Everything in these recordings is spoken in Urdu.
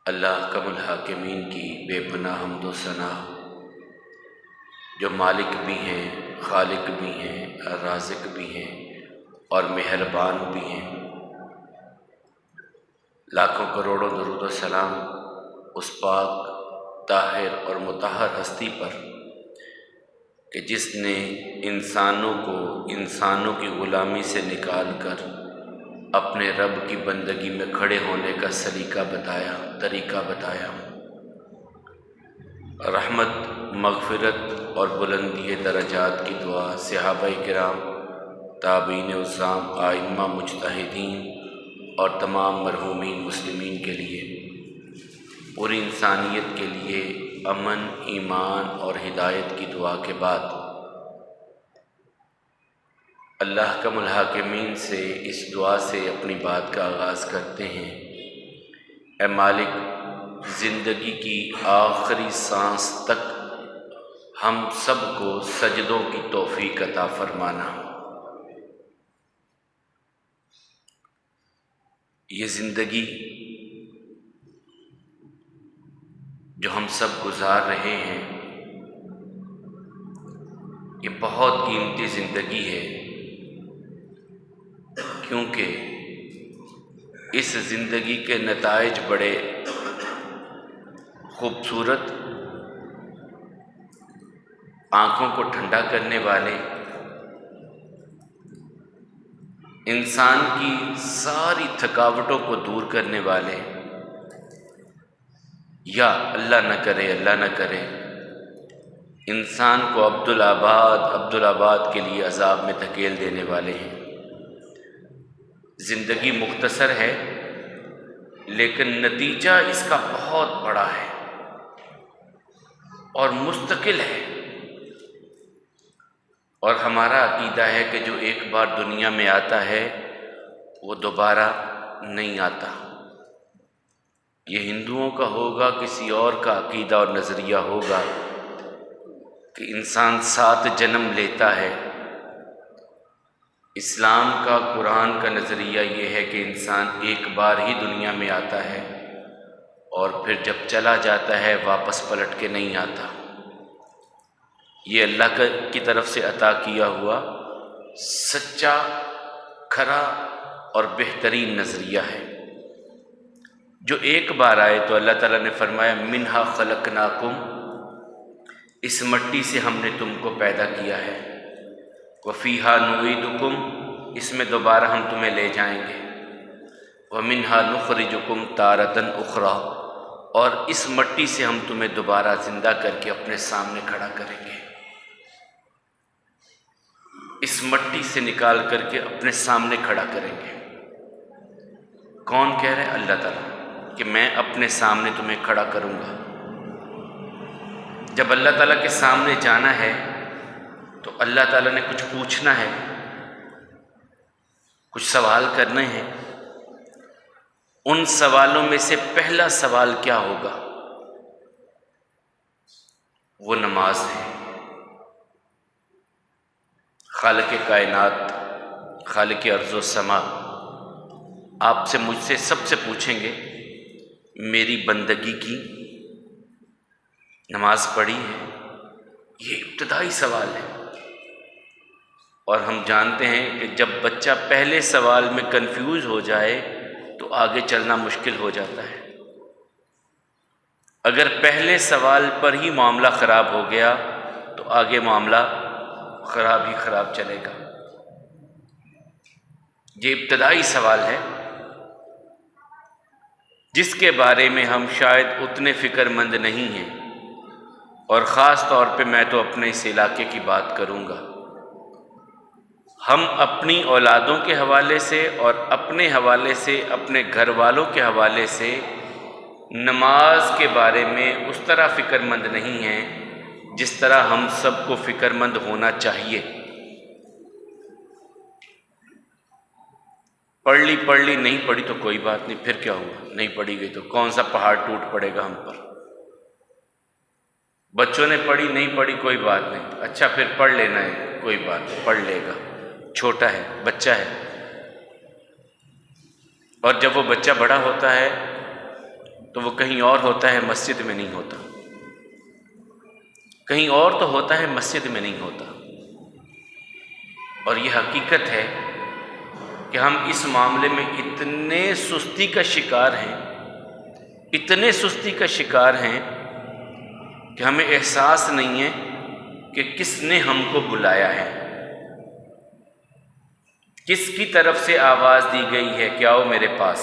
اللہ کم الحاکمین کی بے پناہ حمد و ثنا، جو مالک بھی ہیں، خالق بھی ہیں، رازق بھی ہیں اور مہربان بھی ہیں۔ لاکھوں کروڑوں درود و سلام اس پاک، طاہر اور مطہر ہستی پر کہ جس نے انسانوں کو انسانوں کی غلامی سے نکال کر اپنے رب کی بندگی میں کھڑے ہونے کا طریقہ بتایا۔ رحمت، مغفرت اور بلندی درجات کی دعا صحابہ کرام، تابعین عظام، ائمہ مجتہدین اور تمام مرحومین مسلمین کے لیے، پوری انسانیت کے لیے امن، ایمان اور ہدایت کی دعا کے بعد اللہ کم الحاکمین سے اس دعا سے اپنی بات کا آغاز کرتے ہیں۔ اے مالک، زندگی کی آخری سانس تک ہم سب کو سجدوں کی توفیق عطا فرمانا۔ یہ زندگی جو ہم سب گزار رہے ہیں، یہ بہت قیمتی زندگی ہے، کیونکہ اس زندگی کے نتائج بڑے خوبصورت، آنکھوں کو ٹھنڈا کرنے والے، انسان کی ساری تھکاوٹوں کو دور کرنے والے، یا اللہ نہ کرے انسان کو عبدالآباد کے لیے عذاب میں دھکیل دینے والے ہیں۔ زندگی مختصر ہے لیکن نتیجہ اس کا بہت بڑا ہے اور مستقل ہے، اور ہمارا عقیدہ ہے کہ جو ایک بار دنیا میں آتا ہے وہ دوبارہ نہیں آتا۔ یہ ہندوؤں کا ہوگا، کسی اور کا عقیدہ اور نظریہ ہوگا کہ انسان 7 جنم لیتا ہے۔ اسلام کا، قرآن کا نظریہ یہ ہے کہ انسان ایک بار ہی دنیا میں آتا ہے اور پھر جب چلا جاتا ہے واپس پلٹ کے نہیں آتا۔ یہ اللہ کی طرف سے عطا کیا ہوا سچا، کھرا اور بہترین نظریہ ہے۔ جو ایک بار آئے تو اللہ تعالیٰ نے فرمایا منہا خلقناکم، اس مٹی سے ہم نے تم کو پیدا کیا ہے، وفیہا نعیدکم، اس میں دوبارہ ہم تمہیں لے جائیں گے، ومنہا نخرجکم تارۃ اخری، اور اس مٹی سے ہم تمہیں دوبارہ زندہ کر کے اپنے سامنے کھڑا کریں گے۔ اس مٹی سے نکال کر کے اپنے سامنے کھڑا کریں گے۔ کون کہہ رہے ہیں؟ اللہ تعالیٰ، کہ میں اپنے سامنے تمہیں کھڑا کروں گا۔ جب اللہ تعالیٰ کے سامنے جانا ہے تو اللہ تعالیٰ نے کچھ پوچھنا ہے، کچھ سوال کرنے ہیں۔ ان سوالوں میں سے پہلا سوال کیا ہوگا؟ وہ نماز ہے۔ خالق کائنات، خالق ارض و سما آپ سے، مجھ سے، سب سے پوچھیں گے میری بندگی کی نماز پڑھی ہے؟ یہ ابتدائی سوال ہے، اور ہم جانتے ہیں کہ جب بچہ پہلے سوال میں کنفیوز ہو جائے تو آگے چلنا مشکل ہو جاتا ہے۔ اگر پہلے سوال پر ہی معاملہ خراب ہو گیا تو آگے معاملہ خراب ہی خراب چلے گا۔ یہ ابتدائی سوال ہے جس کے بارے میں ہم شاید اتنے فکر مند نہیں ہیں، اور خاص طور پہ میں تو اپنے اس علاقے کی بات کروں گا۔ ہم اپنی اولادوں کے حوالے سے اور اپنے حوالے سے، اپنے گھر والوں کے حوالے سے نماز کے بارے میں اس طرح فکر مند نہیں ہیں جس طرح ہم سب کو فکر مند ہونا چاہیے۔ پڑھ لی نہیں پڑھی تو کوئی بات نہیں، پھر کیا ہوا؟ نہیں پڑھی گئی تو کون سا پہاڑ ٹوٹ پڑے گا ہم پر؟ بچوں نے پڑھی نہیں پڑھی کوئی بات نہیں، اچھا پھر پڑھ لینا ہے، کوئی بات نہیں، پڑھ لے گا، چھوٹا ہے، بچہ ہے۔ اور جب وہ بچہ بڑا ہوتا ہے تو وہ کہیں اور ہوتا ہے، مسجد میں نہیں ہوتا، کہیں اور تو ہوتا ہے، مسجد میں نہیں ہوتا۔ اور یہ حقیقت ہے کہ ہم اس معاملے میں اتنے سستی کا شکار ہیں، اتنے سستی کا شکار ہیں کہ ہمیں احساس نہیں ہے کہ کس نے ہم کو بلایا ہے، کس کی طرف سے آواز دی گئی ہے کہ آؤ میرے پاس۔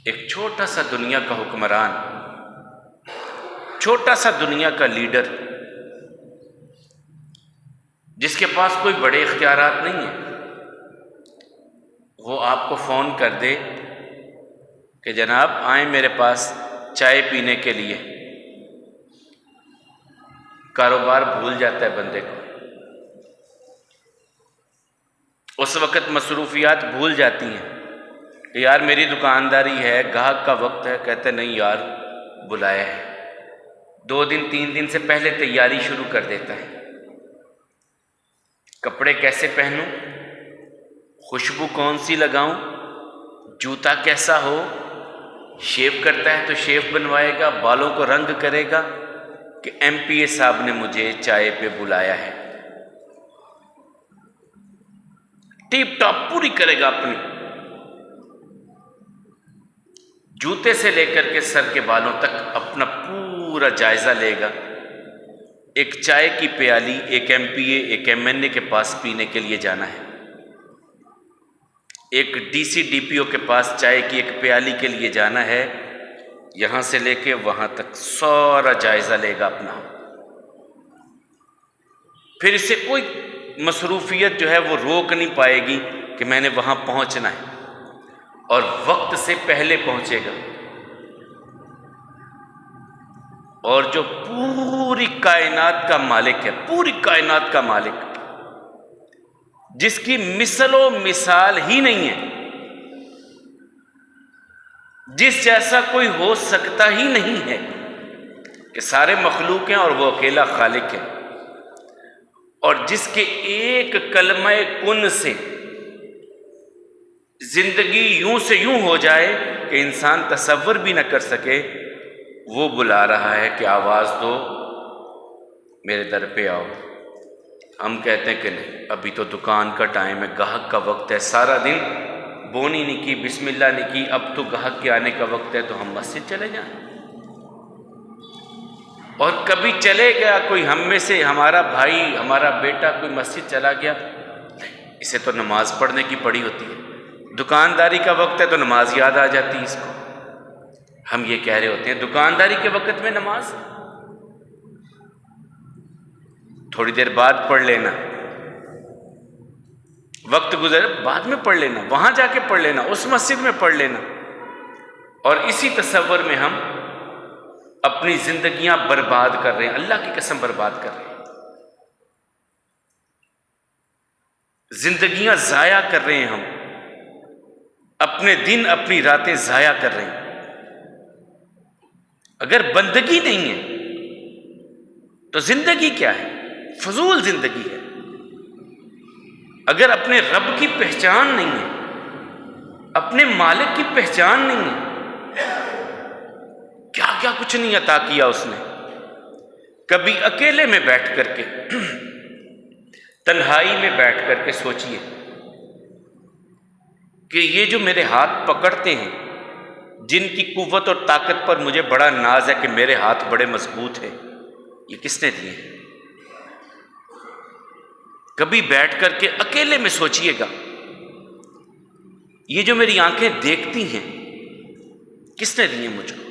ایک چھوٹا سا دنیا کا حکمران، چھوٹا سا دنیا کا لیڈر، جس کے پاس کوئی بڑے اختیارات نہیں ہیں، وہ آپ کو فون کر دے کہ جناب آئیں میرے پاس چائے پینے کے لیے، کاروبار بھول جاتا ہے بندے کو، اس وقت مصروفیات بھول جاتی ہیں کہ یار میری دکانداری ہے، گاہک کا وقت ہے، کہتے نہیں یار بلایا ہے، 2 دن 3 دن سے پہلے تیاری شروع کر دیتا ہے۔ کپڑے کیسے پہنوں، خوشبو کون سی لگاؤں، جوتا کیسا ہو، شیو کرتا ہے تو شیو بنوائے گا، بالوں کو رنگ کرے گا کہ ایم پی اے صاحب نے مجھے چائے پہ بلایا ہے، ٹیپ ٹاپ پوری کرے گا اپنی، جوتے سے لے کر کے سر کے بالوں تک اپنا پورا جائزہ لے گا۔ ایک چائے کی پیالی ایک ایم پی اے ایک ایم این اے کے پاس پینے کے لیے جانا ہے، ایک ڈی سی ڈی پی او کے پاس چائے کی ایک پیالی کے لیے جانا ہے، یہاں سے لے کے وہاں تک سارا جائزہ لے گا اپنا، پھر اسے کوئی مصروفیت جو ہے وہ روک نہیں پائے گی کہ میں نے وہاں پہنچنا ہے، اور وقت سے پہلے پہنچے گا۔ اور جو پوری کائنات کا مالک ہے، پوری کائنات کا مالک، جس کی مثل و مثال ہی نہیں ہے، جس جیسا کوئی ہو سکتا ہی نہیں ہے، کہ سارے مخلوق ہیں اور وہ اکیلا خالق ہے، اور جس کے ایک کلمہ کن سے زندگی یوں سے یوں ہو جائے کہ انسان تصور بھی نہ کر سکے، وہ بلا رہا ہے کہ آواز دو میرے در پہ آؤ۔ ہم کہتے ہیں کہ نہیں، ابھی تو دکان کا ٹائم ہے، گاہک کا وقت ہے، سارا دن بونی نہیں کی، بسم اللہ نہیں کی، اب تو گاہک کے آنے کا وقت ہے تو ہم مسجد چلے جائیں۔ اور کبھی چلے گیا کوئی ہم میں سے، ہمارا بھائی ہمارا بیٹا کوئی مسجد چلا گیا، اسے تو نماز پڑھنے کی پڑی ہوتی ہے، دکانداری کا وقت ہے تو نماز یاد آ جاتی ہے اس کو۔ ہم یہ کہہ رہے ہوتے ہیں دکانداری کے وقت میں نماز تھوڑی دیر بعد پڑھ لینا، وقت گزر بعد میں پڑھ لینا، وہاں جا کے پڑھ لینا، اس مسجد میں پڑھ لینا، اور اسی تصور میں ہم اپنی زندگیاں برباد کر رہے ہیں، اللہ کی قسم برباد کر رہے ہیں، زندگیاں ضائع کر رہے ہیں، ہم اپنے دن اپنی راتیں ضائع کر رہے ہیں۔ اگر بندگی نہیں ہے تو زندگی کیا ہے؟ فضول زندگی ہے۔ اگر اپنے رب کی پہچان نہیں ہے، اپنے مالک کی پہچان نہیں ہے، کیا کیا کچھ نہیں عطا کیا اس نے۔ کبھی اکیلے میں بیٹھ کر کے، تنہائی میں بیٹھ کر کے سوچئے کہ یہ جو میرے ہاتھ پکڑتے ہیں، جن کی قوت اور طاقت پر مجھے بڑا ناز ہے کہ میرے ہاتھ بڑے مضبوط ہیں، یہ کس نے دیے ہیں؟ کبھی بیٹھ کر کے اکیلے میں سوچئے گا، یہ جو میری آنکھیں دیکھتی ہیں کس نے دی ہیں مجھ کو؟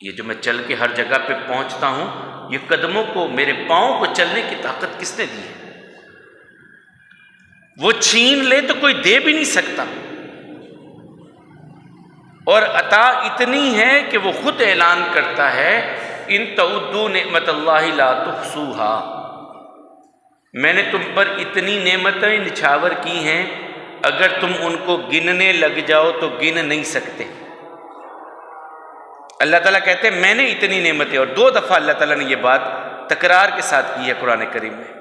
یہ جو میں چل کے ہر جگہ پہ پہنچتا ہوں، یہ قدموں کو، میرے پاؤں کو چلنے کی طاقت کس نے دی ہے؟ وہ چھین لے تو کوئی دے بھی نہیں سکتا، اور عطا اتنی ہے کہ وہ خود اعلان کرتا ہے ان تعدوا نعمت اللہ لا تحصوها، میں نے تم پر اتنی نعمتیں نچھاور کی ہیں، اگر تم ان کو گننے لگ جاؤ تو گن نہیں سکتے۔ اللہ تعالیٰ کہتے ہیں میں نے اتنی نعمتیں، اور 2 دفعہ اللہ تعالیٰ نے یہ بات تکرار کے ساتھ کی ہے قرآن کریم میں،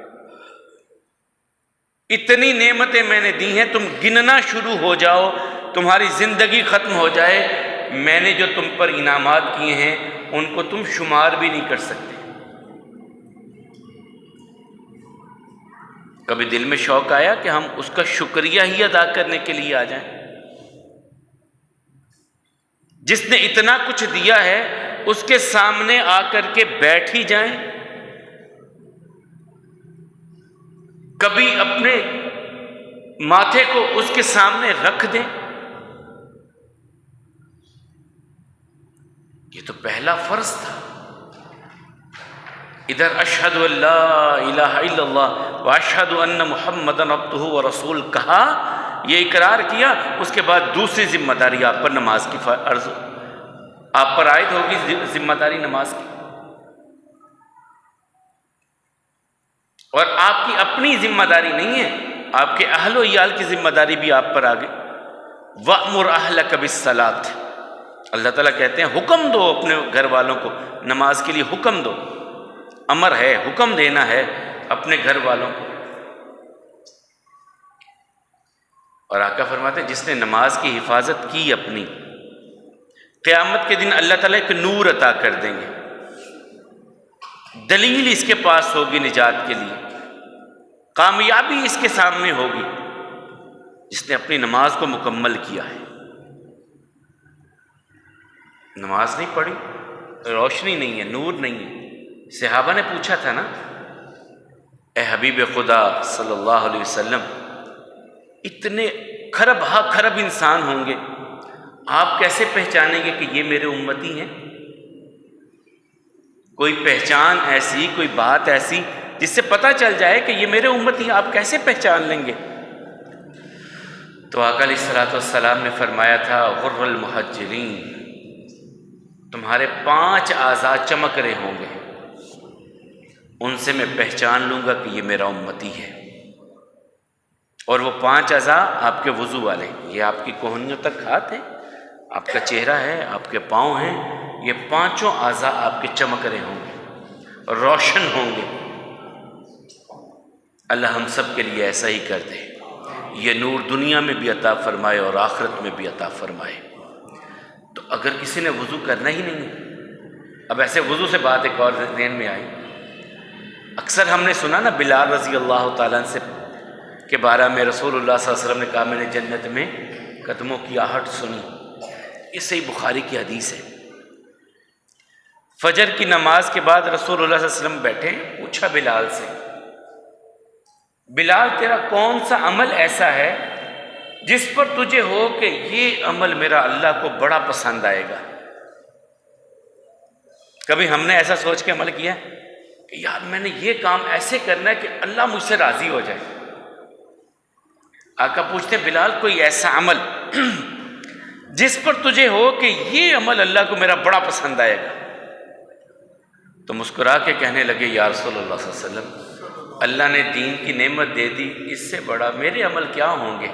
اتنی نعمتیں میں نے دی ہیں، تم گننا شروع ہو جاؤ، تمہاری زندگی ختم ہو جائے، میں نے جو تم پر انعامات کیے ہیں ان کو تم شمار بھی نہیں کر سکتے۔ کبھی دل میں شوق آیا کہ ہم اس کا شکریہ ہی ادا کرنے کے لیے آ جائیں؟ جس نے اتنا کچھ دیا ہے اس کے سامنے آ کر کے بیٹھ ہی جائیں، کبھی اپنے ماتھے کو اس کے سامنے رکھ دیں۔ یہ تو پہلا فرض تھا۔ ادھر اشہد ان لا الہ الا اللہ واشہد ان محمد عبدہ ورسول کہا، یہ اقرار کیا، اس کے بعد دوسری ذمہ داری آپ پر نماز کی عرض آپ پر عائد ہوگی، ذمہ داری نماز کی، اور آپ کی اپنی ذمہ داری نہیں ہے، آپ کے اہل و عیال کی ذمہ داری بھی آپ پر آ گئی۔ وَأْمُرْ أَهْلَكَ بِالصَّلَاةِ، اللہ تعالیٰ کہتے ہیں حکم دو اپنے گھر والوں کو نماز کے لیے، حکم دو، امر ہے، حکم دینا ہے اپنے گھر والوں کو۔ اور آقا فرماتے ہیں جس نے نماز کی حفاظت کی اپنی، قیامت کے دن اللہ تعالیٰ ایک نور عطا کر دیں گے، دلیل اس کے پاس ہوگی نجات کے لیے، کامیابی اس کے سامنے ہوگی، جس نے اپنی نماز کو مکمل کیا ہے۔ نماز نہیں پڑھی، روشنی نہیں ہے، نور نہیں ہے۔ صحابہ نے پوچھا تھا نا، اے حبیب خدا صلی اللہ علیہ وسلم، اتنے کھرب ہا کھرب انسان ہوں گے، آپ کیسے پہچانیں گے کہ یہ میرے امتی ہیں؟ کوئی پہچان ایسی، کوئی بات ایسی جس سے پتہ چل جائے کہ یہ میرے امتی ہیں، آپ کیسے پہچان لیں گے؟ تو آقا علیہ الصلوۃ والسلام نے فرمایا تھا غر المحجلین، تمہارے 5 اعضاء چمک رہے ہوں گے، ان سے میں پہچان لوں گا کہ یہ میرا امتی ہے۔ اور وہ 5 اعضاء آپ کے وضو والے، یہ آپ کی کوہنیوں تک ہاتھ ہیں، آپ کا چہرہ ہے، آپ کے پاؤں ہیں، یہ 5 اعضاء آپ کے چمک رہے ہوں گے، روشن ہوں گے۔ اللہ ہم سب کے لیے ایسا ہی کر دے، یہ نور دنیا میں بھی عطا فرمائے اور آخرت میں بھی عطا فرمائے۔ تو اگر کسی نے وضو کرنا ہی نہیں، اب ایسے وضو سے بات ایک اور ذہن میں آئی، اکثر ہم نے سنا نا بلال رضی اللہ تعالیٰ عنہ سے کے بارے میں رسول اللہ صلی اللہ علیہ وسلم نے کہا میں نے جنت میں قدموں کی آہٹ سنی، یہ صحیح بخاری کی حدیث ہے۔ فجر کی نماز کے بعد رسول اللہ صلی اللہ علیہ وسلم بیٹھے، پوچھا بلال سے، بلال تیرا کون سا عمل ایسا ہے جس پر تجھے ہو کہ یہ عمل میرا اللہ کو بڑا پسند آئے گا؟ کبھی ہم نے ایسا سوچ کے عمل کیا کہ یار میں نے یہ کام ایسے کرنا ہے کہ اللہ مجھ سے راضی ہو جائے؟ آقا پوچھتے بلال کوئی ایسا عمل جس پر تجھے ہو کہ یہ عمل اللہ کو میرا بڑا پسند آئے گا؟ تو مسکرا کے کہنے لگے یا رسول اللہ صلی اللہ علیہ وسلم، اللہ نے دین کی نعمت دے دی، اس سے بڑا میرے عمل کیا ہوں گے؟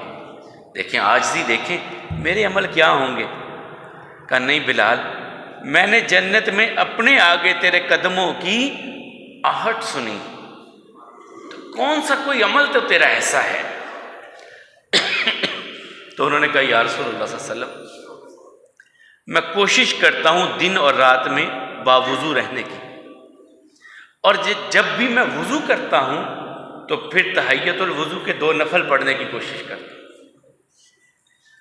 دیکھیں عاجزی، دیکھیں میرے عمل کیا ہوں گے؟ کہا نہیں بلال، میں نے جنت میں اپنے آگے تیرے قدموں کی آہٹ سنی، تو کون سا کوئی عمل تو تیرا ایسا ہے؟ تو انہوں نے کہا یا رسول اللہ صلی اللہ علیہ وسلم، میں کوشش کرتا ہوں دن اور رات میں باوضو رہنے کی، اور جب بھی میں وضو کرتا ہوں تو پھر تحیت الوضو کے 2 نفل پڑھنے کی کوشش کرتا ہوں۔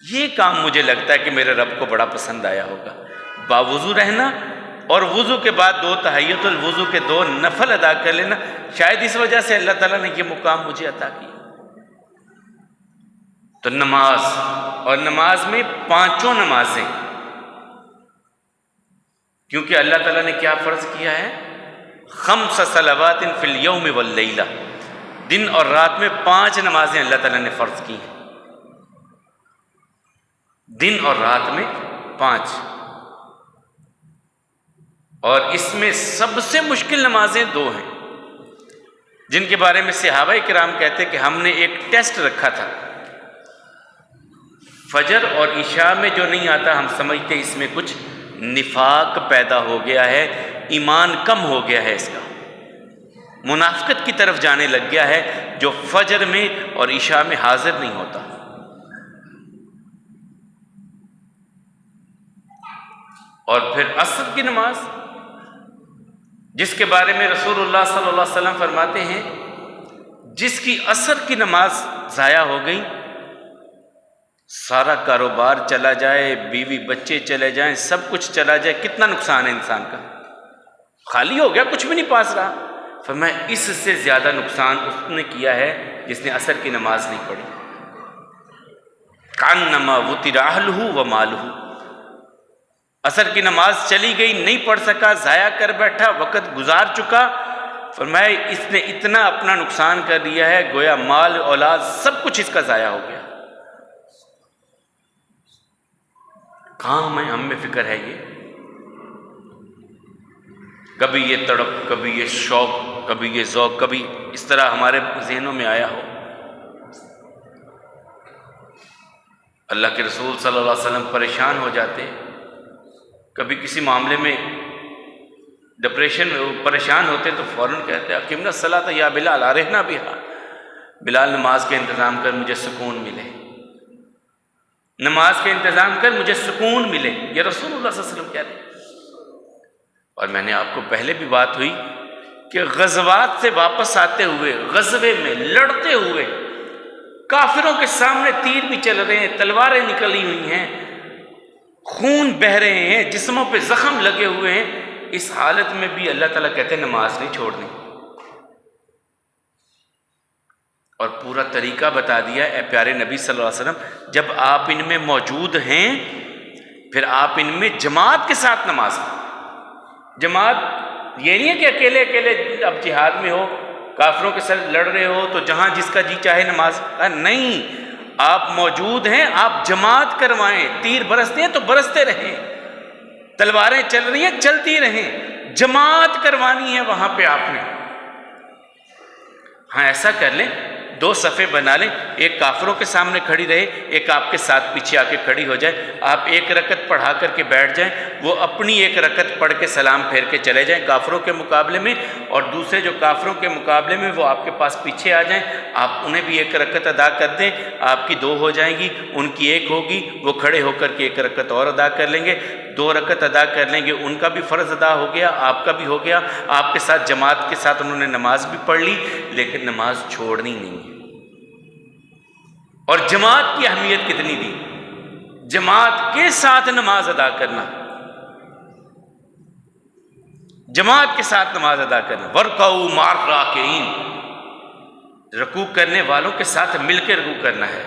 یہ کام مجھے لگتا ہے کہ میرے رب کو بڑا پسند آیا ہوگا، باوضو رہنا اور وضو کے بعد 2 تحیت الوضو کے 2 نفل ادا کر لینا، شاید اس وجہ سے اللہ تعالیٰ نے یہ مقام مجھے عطا کیا۔ تو نماز، اور نماز میں 5 نمازیں، کیونکہ اللہ تعالیٰ نے کیا فرض کیا ہے؟ 5 صلوات فی الیوم واللیلہ، دن اور رات میں 5 نمازیں اللہ تعالیٰ نے فرض کی ہیں، دن اور رات میں 5، اور اس میں سب سے مشکل نمازیں 2 ہیں، جن کے بارے میں صحابہ کرام کہتے کہ ہم نے ایک ٹیسٹ رکھا تھا، فجر اور عشاء میں جو نہیں آتا ہم سمجھتے اس میں کچھ نفاق پیدا ہو گیا ہے، ایمان کم ہو گیا ہے، اس کا منافقت کی طرف جانے لگ گیا ہے، جو فجر میں اور عشاء میں حاضر نہیں ہوتا۔ اور پھر عصر کی نماز، جس کے بارے میں رسول اللہ صلی اللہ علیہ وسلم فرماتے ہیں جس کی عصر کی نماز ضائع ہو گئی، سارا کاروبار چلا جائے، بیوی بچے چلے جائیں، سب کچھ چلا جائے، کتنا نقصان ہے انسان کا، خالی ہو گیا، کچھ بھی نہیں پاس رہا۔ فرمایا اس سے زیادہ نقصان اس نے کیا ہے جس نے عصر کی نماز نہیں پڑھی۔ کانما وطر اہلہ و مالہ، عصر کی نماز چلی گئی، نہیں پڑھ سکا، ضائع کر بیٹھا، وقت گزار چکا۔ فرمایا اس نے اتنا اپنا نقصان کر لیا ہے، گویا مال اولاد سب کچھ اس کا ضائع ہو گیا۔ کہاں ہم میں فکر ہے یہ؟ کبھی یہ تڑپ، کبھی یہ شوق، کبھی یہ ذوق، کبھی اس طرح ہمارے ذہنوں میں آیا ہو۔ اللہ کے رسول صلی اللہ علیہ وسلم پریشان ہو جاتے، کبھی کسی معاملے میں ڈپریشن میں پریشان ہوتے تو فوراً کہتے اقیمنا الصلاۃ یا بلال ارحنا بہا، بلال نماز کا انتظام کر مجھے سکون ملے، نماز کا انتظام کر مجھے سکون ملے، یہ رسول اللہ صلی اللہ علیہ وسلم کہتے ہیں۔ اور میں نے آپ کو پہلے بھی بات ہوئی کہ غزوات سے واپس آتے ہوئے، غزوے میں لڑتے ہوئے، کافروں کے سامنے تیر بھی چل رہے ہیں، تلواریں نکلی ہوئی ہیں، خون بہہ رہے ہیں، جسموں پہ زخم لگے ہوئے ہیں، اس حالت میں بھی اللہ تعالیٰ کہتے ہیں نماز نہیں چھوڑنی، اور پورا طریقہ بتا دیا اے پیارے نبی صلی اللہ علیہ وسلم، جب آپ ان میں موجود ہیں پھر آپ ان میں جماعت کے ساتھ نماز پڑھیں۔ جماعت یہ نہیں ہے کہ اکیلے اکیلے اب جہاد میں ہو، کافروں کے ساتھ لڑ رہے ہو تو جہاں جس کا جی چاہے نماز، نہیں، آپ موجود ہیں، آپ جماعت کروائیں، تیر برستے ہیں تو برستے رہیں، تلواریں چل رہی ہیں چلتی رہیں، جماعت کروانی ہے وہاں پہ آپ نے۔ ہاں ایسا کر لیں، دو صفیں بنا لیں، ایک کافروں کے سامنے کھڑی رہے، ایک آپ کے ساتھ پیچھے آ کے کھڑی ہو جائے، آپ ایک رکعت پڑھا کر کے بیٹھ جائیں، وہ اپنی ایک رکعت پڑھ کے سلام پھیر کے چلے جائیں کافروں کے مقابلے میں، اور دوسرے جو کافروں کے مقابلے میں وہ آپ کے پاس پیچھے آ جائیں، آپ انہیں بھی ایک رکعت ادا کر دیں، آپ کی 2 ہو جائیں گی، ان کی 1 ہوگی، وہ کھڑے ہو کر کے ایک رکعت اور ادا کر لیں گے، 2 رکعت ادا کر لیں گے، ان کا بھی فرض ادا ہو گیا، آپ کا بھی ہو گیا، آپ کے ساتھ جماعت کے ساتھ انہوں نے نماز بھی پڑھ لی، لیکن نماز چھوڑنی نہیں ہے۔ اور جماعت کی اہمیت کتنی دی، جماعت کے ساتھ نماز ادا کرنا، جماعت کے ساتھ نماز ادا کرنا، ورکعوا مع الراکعین، رکوع کرنے والوں کے ساتھ مل کے رکوع کرنا ہے،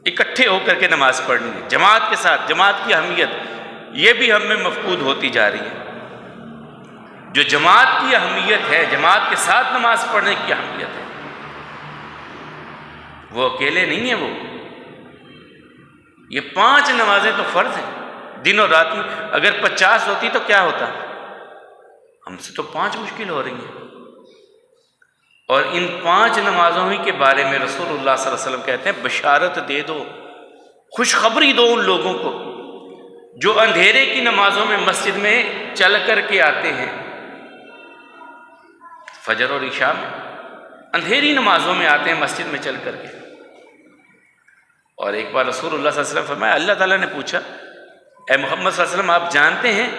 اکٹھے ہو کر کے نماز پڑھنی ہے، جماعت کے ساتھ۔ جماعت کی اہمیت یہ بھی ہم میں مفقود ہوتی جا رہی ہے۔ جو جماعت کی اہمیت ہے، جماعت کے ساتھ نماز پڑھنے کی اہمیت ہے، وہ اکیلے نہیں ہیں، وہ یہ 5 نمازیں تو فرض ہیں دن اور رات میں، اگر 50 ہوتی تو کیا ہوتا؟ ہم سے تو 5 مشکل ہو رہی ہیں، اور ان 5 نمازوں ہی کے بارے میں رسول اللہ صلی اللہ علیہ وسلم کہتے ہیں بشارت دے دو، خوشخبری دو ان لوگوں کو جو اندھیرے کی نمازوں میں مسجد میں چل کر کے آتے ہیں، فجر اور عشاء میں اندھیری نمازوں میں آتے ہیں مسجد میں چل کر کے۔ اور ایک بار رسول اللہ صلی اللہ علیہ وسلم فرمایا، اللہ تعالیٰ نے پوچھا اے محمد صلی اللہ علیہ وسلم آپ جانتے ہیں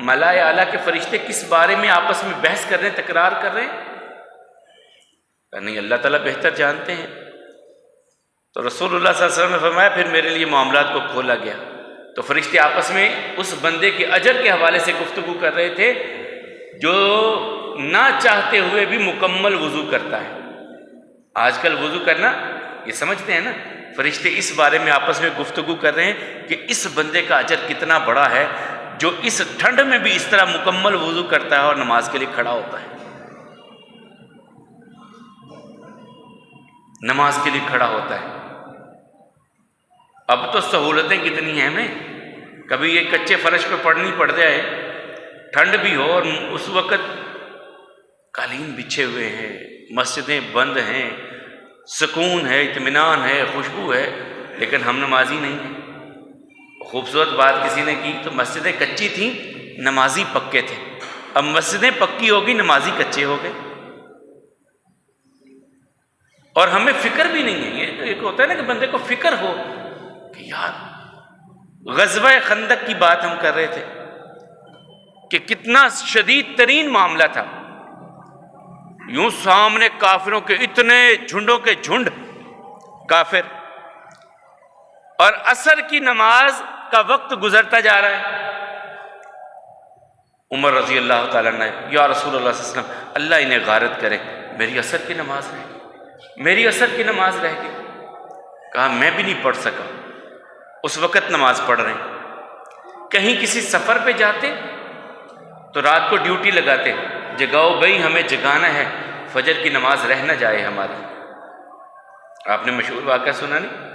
ملائے اعلیٰ کے فرشتے کس بارے میں آپس میں بحث کر رہے ہیں، تکرار کر رہے ہیں؟ نہیں، اللہ تعالیٰ بہتر جانتے ہیں۔ تو رسول اللہ صلی اللہ علیہ وسلم نے فرمایا پھر میرے لیے معاملات کو کھولا گیا، تو فرشتے آپس میں اس بندے کے اجر کے حوالے سے گفتگو کر رہے تھے جو نہ چاہتے ہوئے بھی مکمل وضو کرتا ہے۔ آج کل وضو کرنا یہ سمجھتے ہیں نا، فرشتے اس بارے میں آپس میں گفتگو کر رہے ہیں کہ اس بندے کا اجر کتنا بڑا ہے جو اس ٹھنڈ میں بھی اس طرح مکمل وضو کرتا ہے اور نماز کے لیے کھڑا ہوتا ہے، نماز کے لیے کھڑا ہوتا ہے۔ اب تو سہولتیں کتنی ہیں ہمیں، کبھی یہ کچے فرش پہ پڑھنی پڑ جائے، ٹھنڈ بھی ہو اور اس وقت قالین بچھے ہوئے ہیں، مسجدیں بند ہیں، سکون ہے، اطمینان ہے، خوشبو ہے، لیکن ہم نمازی نہیں ہیں۔ خوبصورت بات کسی نے کی تو مسجدیں کچی تھیں، نمازی پکے تھے، اب مسجدیں پکی ہوگی، نمازی کچے ہو گئے۔ اور ہمیں فکر بھی نہیں ہے. یہ ایک ہوتا ہے نا کہ بندے کو فکر ہو کہ یار غزوہ خندق کی بات ہم کر رہے تھے کہ کتنا شدید ترین معاملہ تھا. یوں سامنے کافروں کے اتنے جھنڈوں کے جھنڈ کافر، اور عصر کی نماز کا وقت گزرتا جا رہا ہے. عمر رضی اللہ تعالیٰ نے یا رسول اللہ صلی اللہ علیہ وسلم اللہ انہیں غارت کرے، میری عصر کی نماز رہ گئی، میری عصر کی نماز رہ گئی. کہا میں بھی نہیں پڑھ سکا. اس وقت نماز پڑھ رہے ہیں. کہیں کسی سفر پہ جاتے تو رات کو ڈیوٹی لگاتے، جگاؤ بھائی ہمیں جگانا ہے، فجر کی نماز رہ نہ جائے ہماری. آپ نے مشہور واقعہ سنا نہیں؟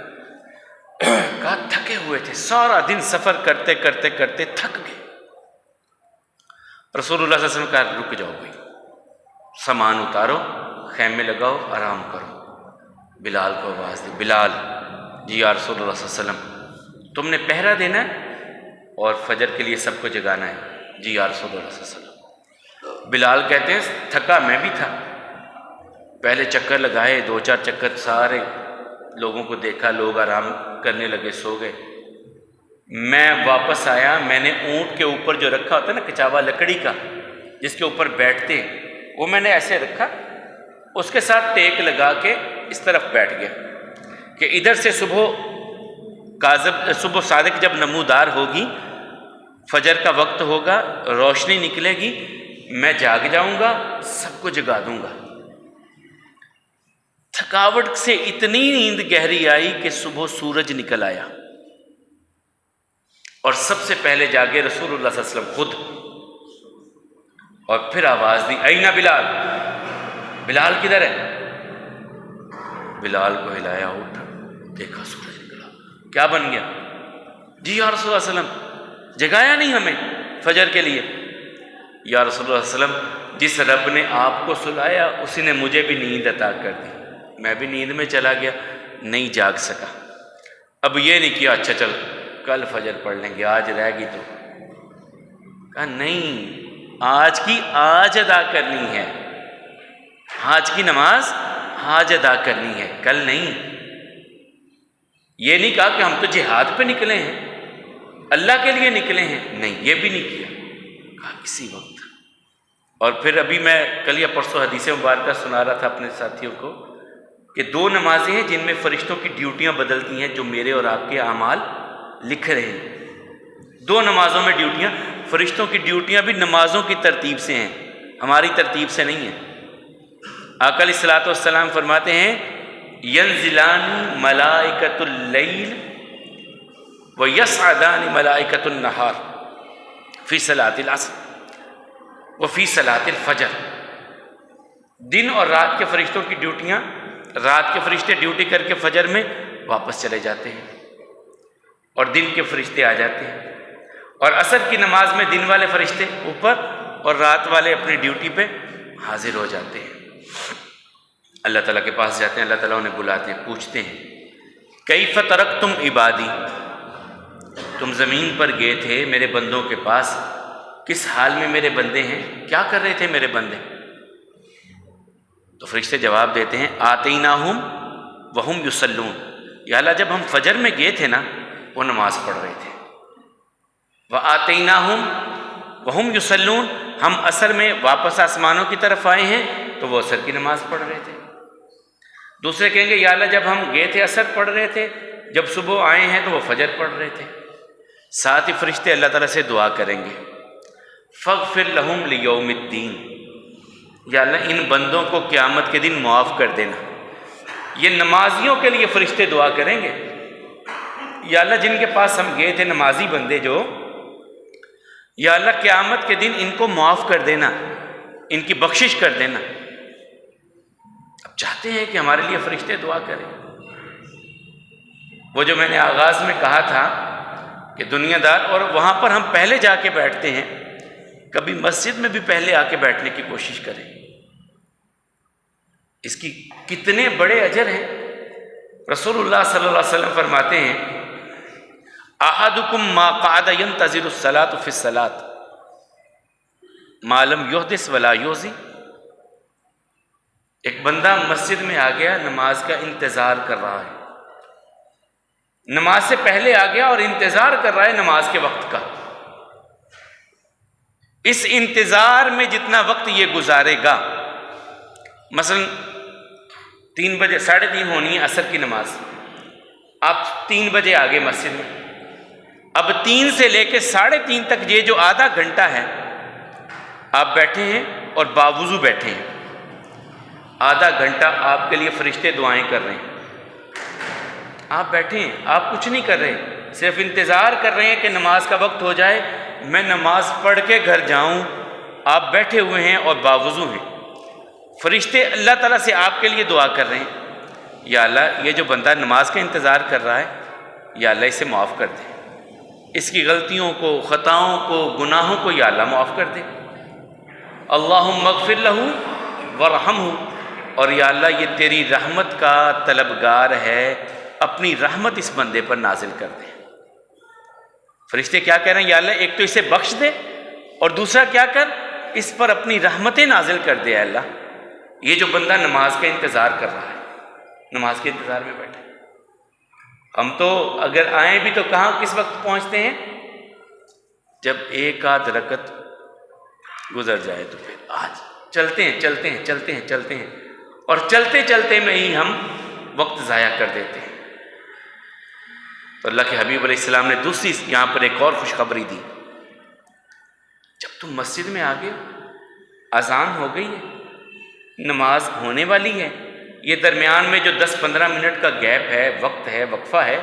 کہا تھکے ہوئے تھے، سارا دن سفر کرتے کرتے کرتے تھک گئے. رسول اللہ صلی اللہ علیہ وسلم کہا رک جاؤ بھائی، سامان اتارو، خیمے لگاؤ، آرام کرو. بلال کو آواز دی، بلال جی یا رسول اللہ صلی اللہ علیہ وسلم تم نے پہرا دینا ہے اور فجر کے لیے سب کو جگانا ہے. جی یا رسول اللہ صلی اللہ علیہ وسلم. بلال کہتے ہیں تھکا میں بھی تھا، پہلے چکر لگائے، 2-4 چکر، سارے لوگوں کو دیکھا، لوگ آرام کرنے لگے، سو گئے. میں واپس آیا، میں نے اونٹ کے اوپر جو رکھا ہوتا ہے نا کچاوا لکڑی کا جس کے اوپر بیٹھتے ہیں، وہ میں نے ایسے رکھا، اس کے ساتھ ٹیک لگا کے اس طرف بیٹھ گیا کہ ادھر سے صبح صادق جب نمودار ہوگی، فجر کا وقت ہوگا، روشنی نکلے گی، میں جاگ جاؤں گا، سب کو جگا دوں گا. تھکاوٹ سے اتنی نیند گہری آئی کہ صبح سورج نکل آیا اور سب سے پہلے جاگے رسول اللہ صلی اللہ علیہ وسلم خود. اور پھر آواز دی اینا بلال، بلال کدھر ہے؟ بلال کو ہلایا، اٹھا، دیکھا سورج نکلا. کیا بن گیا؟ جی یا رسول اللہ صلی اللہ علیہ وسلم جگایا نہیں ہمیں فجر کے لیے. یا رسول اللہ صلی اللہ علیہ وسلم جس رب نے آپ کو سلایا اسی نے مجھے بھی نیند عطا کر دی، میں بھی نیند میں چلا گیا، نہیں جاگ سکا. اب یہ نہیں کیا اچھا چل کل فجر پڑھ لیں گے، آج رہ گئی تو. کہا نہیں، آج کی آج ادا کرنی ہے، آج کی نماز آج ادا کرنی ہے، کل نہیں. یہ نہیں کہا کہ ہم تو جہاد پہ نکلے ہیں، اللہ کے لیے نکلے ہیں، نہیں، یہ بھی نہیں کیا. کہا اسی وقت. اور پھر ابھی میں کل یا پرسوں حدیث مبارکہ سنا رہا تھا اپنے ساتھیوں کو کہ 2 نمازیں ہیں جن میں فرشتوں کی ڈیوٹیاں بدلتی ہیں، جو میرے اور آپ کے اعمال لکھ رہے ہیں. 2 نمازوں میں ڈیوٹیاں، فرشتوں کی ڈیوٹیاں بھی نمازوں کی ترتیب سے ہیں، ہماری ترتیب سے نہیں ہیں. آقا علیہ الصلوۃ والسلام فرماتے ہیں ینزلان ملائکۃ اللیل ویصعدان ملائکۃ النہار فی صلاۃ العصر وفی صلاۃ الفجر. دن اور رات کے فرشتوں کی ڈیوٹیاں، رات کے فرشتے ڈیوٹی کر کے فجر میں واپس چلے جاتے ہیں اور دن کے فرشتے آ جاتے ہیں. اور عصر کی نماز میں دن والے فرشتے اوپر اور رات والے اپنی ڈیوٹی پہ حاضر ہو جاتے ہیں. اللہ تعالیٰ کے پاس جاتے ہیں، اللہ تعالیٰ انہیں بلاتے ہیں، پوچھتے ہیں کیف ترکتم عبادی، تم زمین پر گئے تھے میرے بندوں کے پاس، کس حال میں میرے بندے ہیں، کیا کر رہے تھے میرے بندے؟ تو فرشتے جواب دیتے ہیں آتیناہم وہم یصلون، یا اللہ جب ہم فجر میں گئے تھے نا وہ نماز پڑھ رہے تھے. وآتیناہم وہم یصلون، ہم عصر میں واپس آسمانوں کی طرف آئے ہیں تو وہ عصر کی نماز پڑھ رہے تھے. دوسرے کہیں گے یا اللہ جب ہم گئے تھے عصر پڑھ رہے تھے، جب صبح آئے ہیں تو وہ فجر پڑھ رہے تھے. ساتھ ہی فرشتے اللہ تعالیٰ سے دعا کریں گے فاغفر لہم لیوم الدین، یا اللہ ان بندوں کو قیامت کے دن معاف کر دینا. یہ نمازیوں کے لیے فرشتے دعا کریں گے یا اللہ جن کے پاس ہم گئے تھے نمازی بندے جو، یا اللہ قیامت کے دن ان کو معاف کر دینا، ان کی بخشش کر دینا. اب چاہتے ہیں کہ ہمارے لیے فرشتے دعا کریں. وہ جو میں نے آغاز میں کہا تھا کہ دنیا دار، اور وہاں پر ہم پہلے جا کے بیٹھتے ہیں، کبھی مسجد میں بھی پہلے آ کے بیٹھنے کی کوشش کریں. اس کی کتنے بڑے اجر ہیں. رسول اللہ صلی اللہ علیہ وسلم فرماتے ہیں احدکم ما قعد ينتظر الصلاة في الصلاة ما لم يحدث ولا يؤذي. ایک بندہ مسجد میں آ گیا، نماز کا انتظار کر رہا ہے، نماز سے پہلے آ گیا اور انتظار کر رہا ہے نماز کے وقت کا۔ اس انتظار میں جتنا وقت یہ گزارے گا، مثلا 3 بجے 3:30 ہونی ہے عصر کی نماز، آپ 3 بجے آ گئے مسجد میں، اب 3 سے لے کے 3:30 تک یہ جو آدھا گھنٹہ ہے آپ بیٹھے ہیں اور باوضو بیٹھے ہیں، آدھا گھنٹہ آپ کے لیے فرشتے دعائیں کر رہے ہیں، آپ بیٹھے ہیں، آپ کچھ نہیں کر رہے، صرف انتظار کر رہے ہیں کہ نماز کا وقت ہو جائے، میں نماز پڑھ کے گھر جاؤں، آپ بیٹھے ہوئے ہیں اور باوضو ہیں، فرشتے اللہ تعالیٰ سے آپ کے لیے دعا کر رہے ہیں، یا اللہ یہ جو بندہ نماز کا انتظار کر رہا ہے، یا اللہ اسے معاف کر دے، اس کی غلطیوں کو، خطاؤں کو، گناہوں کو یا اللہ معاف کر دے، اللہم اغفر لہ ورحمہ، اور یا اللہ یہ تیری رحمت کا طلبگار ہے، اپنی رحمت اس بندے پر نازل کر دے۔ فرشتے کیا کہہ رہے ہیں؟ یا اللہ ایک تو اسے بخش دے، اور دوسرا کیا کر، اس پر اپنی رحمتیں نازل کر دے۔ اللہ یہ جو بندہ نماز کا انتظار کر رہا ہے، نماز کے انتظار میں بیٹھے، ہم تو اگر آئیں بھی تو کہاں کس وقت پہنچتے ہیں؟ جب ایک آدھ رکعت گزر جائے تو پھر آج چلتے ہیں، اور چلتے چلتے میں ہی ہم وقت ضائع کر دیتے ہیں۔ تو اللہ کے حبیب علیہ السلام نے دوسری یہاں پر ایک اور خوشخبری دی، جب تم مسجد میں آ گئے، اذان ہو گئی ہے، نماز ہونے والی ہے، یہ درمیان میں جو 10-15 منٹ کا گیپ ہے، وقت ہے، وقفہ ہے،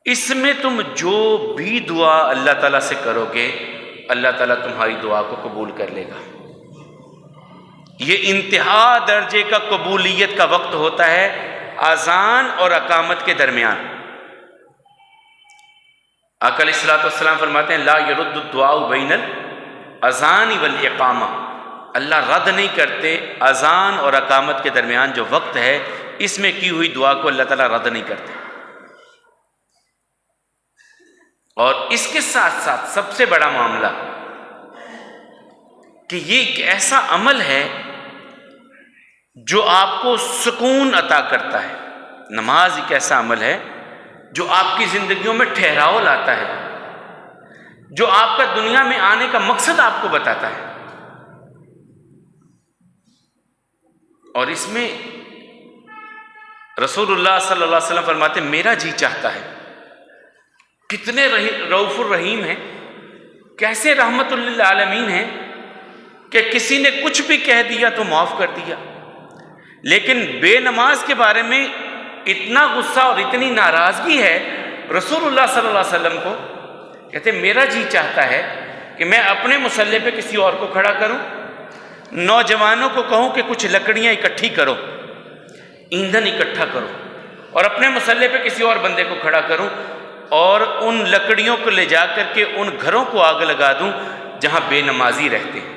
اس میں تم جو بھی دعا اللہ تعالیٰ سے کرو گے، اللہ تعالیٰ تمہاری دعا کو قبول کر لے گا۔ یہ انتہا درجے کا قبولیت کا وقت ہوتا ہے اذان اور اقامت کے درمیان۔ آقا علیہ الصلوۃ والسلام فرماتے ہیں لا يرد الدعاء بین الاذان والاقامہ، اللہ رد نہیں کرتے اذان اور اقامت کے درمیان جو وقت ہے، اس میں کی ہوئی دعا کو اللہ تعالیٰ رد نہیں کرتے۔ اور اس کے ساتھ ساتھ سب سے بڑا معاملہ کہ یہ ایک ایسا عمل ہے جو آپ کو سکون عطا کرتا ہے۔ نماز ایک ایسا عمل ہے جو آپ کی زندگیوں میں ٹھہراؤ لاتا ہے، جو آپ کا دنیا میں آنے کا مقصد آپ کو بتاتا ہے۔ اور اس میں رسول اللہ صلی اللہ علیہ وسلم فرماتے ہیں میرا جی چاہتا ہے، کتنے رؤوف الرحیم ہیں، کیسے رحمت للعالمین ہیں کہ کسی نے کچھ بھی کہہ دیا تو معاف کر دیا، لیکن بے نماز کے بارے میں اتنا غصہ اور اتنی ناراضگی ہے رسول اللہ صلی اللہ علیہ وسلم کو، کہتے میرا جی چاہتا ہے کہ میں اپنے مصلی پہ کسی اور کو کھڑا کروں، نوجوانوں کو کہوں کہ کچھ لکڑیاں اکٹھی کرو، ایندھن اکٹھا کرو، اور اپنے مصلی پہ کسی اور بندے کو کھڑا کروں اور ان لکڑیوں کو لے جا کر کے ان گھروں کو آگ لگا دوں جہاں بے نمازی رہتے ہیں۔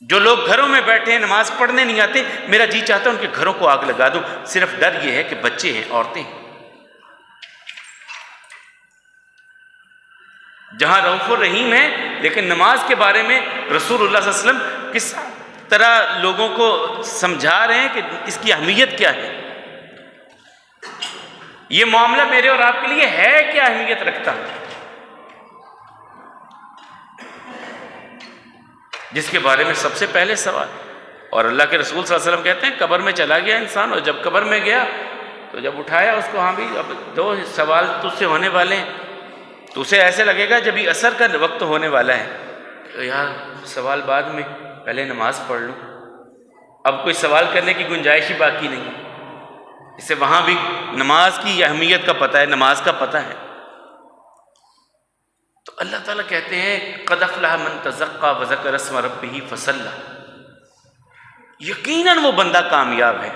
جو لوگ گھروں میں بیٹھے ہیں نماز پڑھنے نہیں آتے، میرا جی چاہتا ہے ان کے گھروں کو آگ لگا دوں، صرف ڈر یہ ہے کہ بچے ہیں، عورتیں ہیں۔ جہاں رؤوف الرحیم ہے، لیکن نماز کے بارے میں رسول اللہ صلی اللہ علیہ وسلم کس طرح لوگوں کو سمجھا رہے ہیں کہ اس کی اہمیت کیا ہے۔ یہ معاملہ میرے اور آپ کے لیے ہے کیا اہمیت رکھتا ہے، جس کے بارے میں سب سے پہلے سوال، اور اللہ کے رسول صلی اللہ علیہ وسلم کہتے ہیں قبر میں چلا گیا انسان، اور جب قبر میں گیا تو جب اٹھایا اس کو، ہاں بھی اب 2 سوال تجھ سے ہونے والے ہیں، تو اسے ایسے لگے گا جب یہ عصر کا وقت ہونے والا ہے کہ یار سوال بعد میں، پہلے نماز پڑھ لوں، اب کوئی سوال کرنے کی گنجائش ہی باقی نہیں۔ اسے وہاں بھی نماز کی اہمیت کا پتہ ہے، نماز کا پتہ ہے۔ تو اللہ تعالیٰ کہتے ہیں قد افلح من تزکیٰ وذکر اسم ربہ فصلی، یقیناً وہ بندہ کامیاب ہے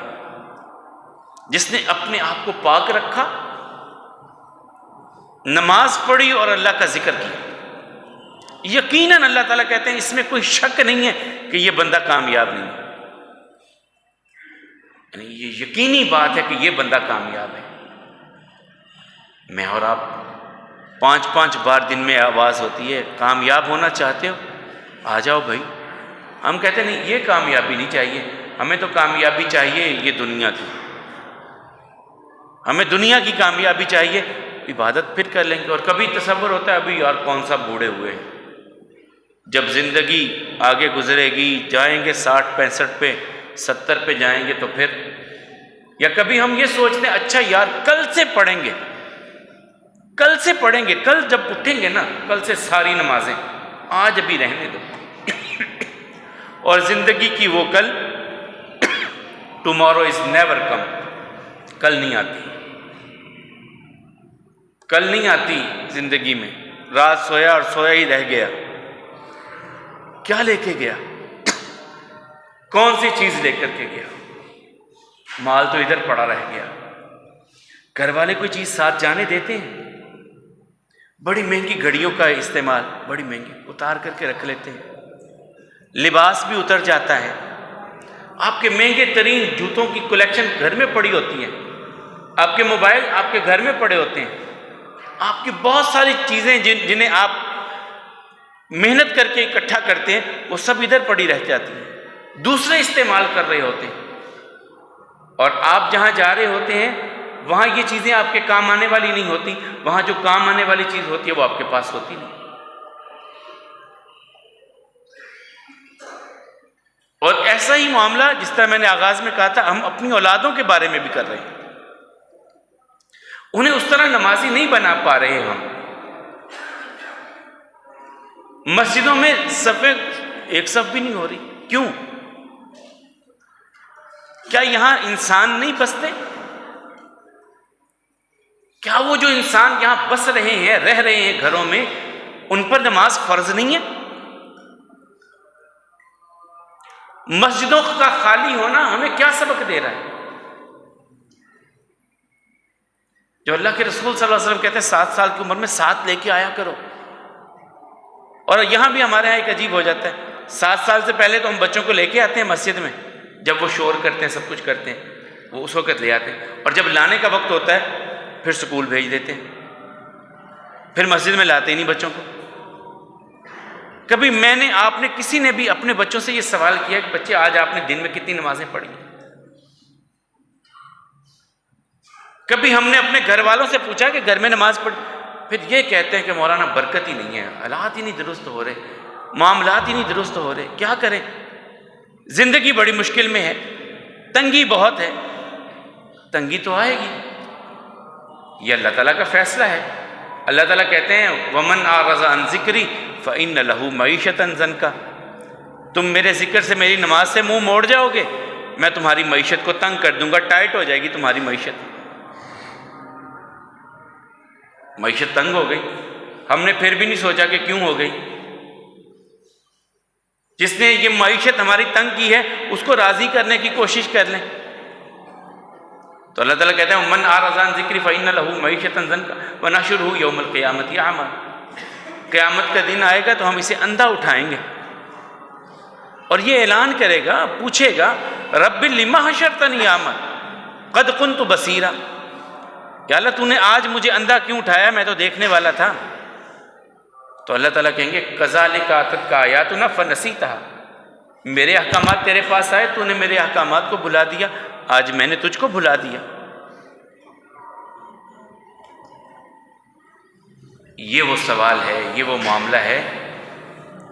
جس نے اپنے آپ کو پاک رکھا، نماز پڑھی اور اللہ کا ذکر کیا۔ یقیناً اللہ تعالیٰ کہتے ہیں اس میں کوئی شک نہیں ہے کہ یہ بندہ کامیاب نہیں ہے، یعنی یہ یقینی بات ہے کہ یہ بندہ کامیاب ہے۔ میں اور آپ 5 بار دن میں آواز ہوتی ہے کامیاب ہونا چاہتے ہو، آ جاؤ بھائی، ہم کہتے ہیں نہیں، یہ کامیابی نہیں چاہیے، ہمیں تو کامیابی چاہیے یہ دنیا کی، ہمیں دنیا کی کامیابی چاہیے، عبادت پھر کر لیں گے۔ اور کبھی تصور ہوتا ہے ابھی یار کون سا بوڑھے ہوئے ہیں، جب زندگی آگے گزرے گی، جائیں گے 60-65 پہ، 70 پہ جائیں گے تو پھر، یا کبھی ہم یہ سوچتے ہیں اچھا یار کل سے پڑھیں گے، کل سے پڑھیں گے، کل جب اٹھیں گے نا کل سے ساری نمازیں، آج ابھی رہنے دو۔ اور زندگی کی وہ کل، ٹمارو از نیور کم، کل نہیں آتی، کل نہیں آتی زندگی میں۔ رات سویا اور سویا ہی رہ گیا، کیا لے کے گیا، کون سی چیز لے کر کے گیا، مال تو ادھر پڑا رہ گیا۔ گھر والے کوئی چیز ساتھ جانے دیتے ہیں؟ بڑی مہنگی گھڑیوں کا استعمال، بڑی مہنگی اتار کر کے رکھ لیتے ہیں، لباس بھی اتر جاتا ہے، آپ کے مہنگے ترین جوتوں کی کلیکشن گھر میں پڑی ہوتی ہے، آپ کے موبائل آپ کے گھر میں پڑے ہوتے ہیں، آپ کی بہت ساری چیزیں جنہیں آپ محنت کر کے اکٹھا کرتے ہیں وہ سب ادھر پڑی رہ جاتی ہیں، دوسرے استعمال کر رہے ہوتے ہیں، اور آپ جہاں جا رہے ہوتے ہیں وہاں یہ چیزیں آپ کے کام آنے والی نہیں ہوتی، وہاں جو کام آنے والی چیز ہوتی ہے وہ آپ کے پاس ہوتی نہیں۔ اور ایسا ہی معاملہ جس طرح میں نے آغاز میں کہا تھا، ہم اپنی اولادوں کے بارے میں بھی کر رہے ہیں، انہیں اس طرح نمازی نہیں بنا پا رہے ہیں۔ ہم مسجدوں میں صفیں ایک صف بھی نہیں ہو رہی، کیوں؟ کیا یہاں انسان نہیں بستے؟ کیا وہ جو انسان یہاں بس رہے ہیں، رہ رہے ہیں گھروں میں، ان پر نماز فرض نہیں ہے؟ مسجدوں کا خالی ہونا ہمیں کیا سبق دے رہا ہے؟ جو اللہ کے رسول صلی اللہ علیہ وسلم کہتے ہیں 7 سال کی عمر میں 7 لے کے آیا کرو، اور یہاں بھی ہمارے یہاں ایک عجیب ہو جاتا ہے، 7 سال سے پہلے تو ہم بچوں کو لے کے آتے ہیں مسجد میں، جب وہ شور کرتے ہیں سب کچھ کرتے ہیں وہ اس وقت لے آتے ہیں، اور جب لانے کا وقت ہوتا ہے پھر سکول بھیج دیتے ہیں، پھر مسجد میں لاتے ہی نہیں بچوں کو۔ کبھی میں نے، آپ نے، کسی نے بھی اپنے بچوں سے یہ سوال کیا کہ بچے آج آپ نے دن میں کتنی نمازیں پڑھی؟ کبھی ہم نے اپنے گھر والوں سے پوچھا کہ گھر میں نماز پڑھی؟ پھر یہ کہتے ہیں کہ مولانا برکت ہی نہیں ہے، حالات ہی نہیں درست ہو رہے، معاملات ہی نہیں درست ہو رہے، کیا کریں، زندگی بڑی مشکل میں ہے، تنگی بہت ہے۔ تنگی تو آئے گی، یہ اللہ تعالیٰ کا فیصلہ ہے۔ اللہ تعالیٰ کہتے ہیں وَمَنْ أَعْرَضَ عَنْ ذِكْرِي فَإِنَّ لَهُ مَعِيشَةً ضَنْكَ، تم میرے ذکر سے، میری نماز سے منہ موڑ جاؤ گے، میں تمہاری معیشت کو تنگ کر دوں گا، ٹائٹ ہو جائے گی تمہاری معیشت۔ معیشت تنگ ہو گئی، ہم نے پھر بھی نہیں سوچا کہ کیوں ہو گئی، جس نے یہ معیشت ہماری تنگ کی ہے اس کو راضی کرنے کی کوشش کر لیں۔ تو اللہ تعالیٰ کہتے ہیں من اعرض عن ذکری فإن له معیشۃ ضنکا ونحشرہ یوم القیامۃ اعمی، قیامت کا دن آئے گا تو ہم اسے اندھا اٹھائیں گے، اور یہ اعلان کرے گا، پوچھے گا رب لما حشرتنی اعمی قد كنت بصیرا، یا اللہ تو نے آج مجھے اندھا کیوں اٹھایا، میں تو دیکھنے والا تھا۔ تو اللہ تعالیٰ کہیں گے کذالک آتتک آیاتنا فنسیتها، میرے احکامات تیرے پاس آئے، تو نے میرے احکامات کو بھلا دیا، آج میں نے تجھ کو بھلا دیا۔ یہ وہ سوال ہے، یہ وہ معاملہ ہے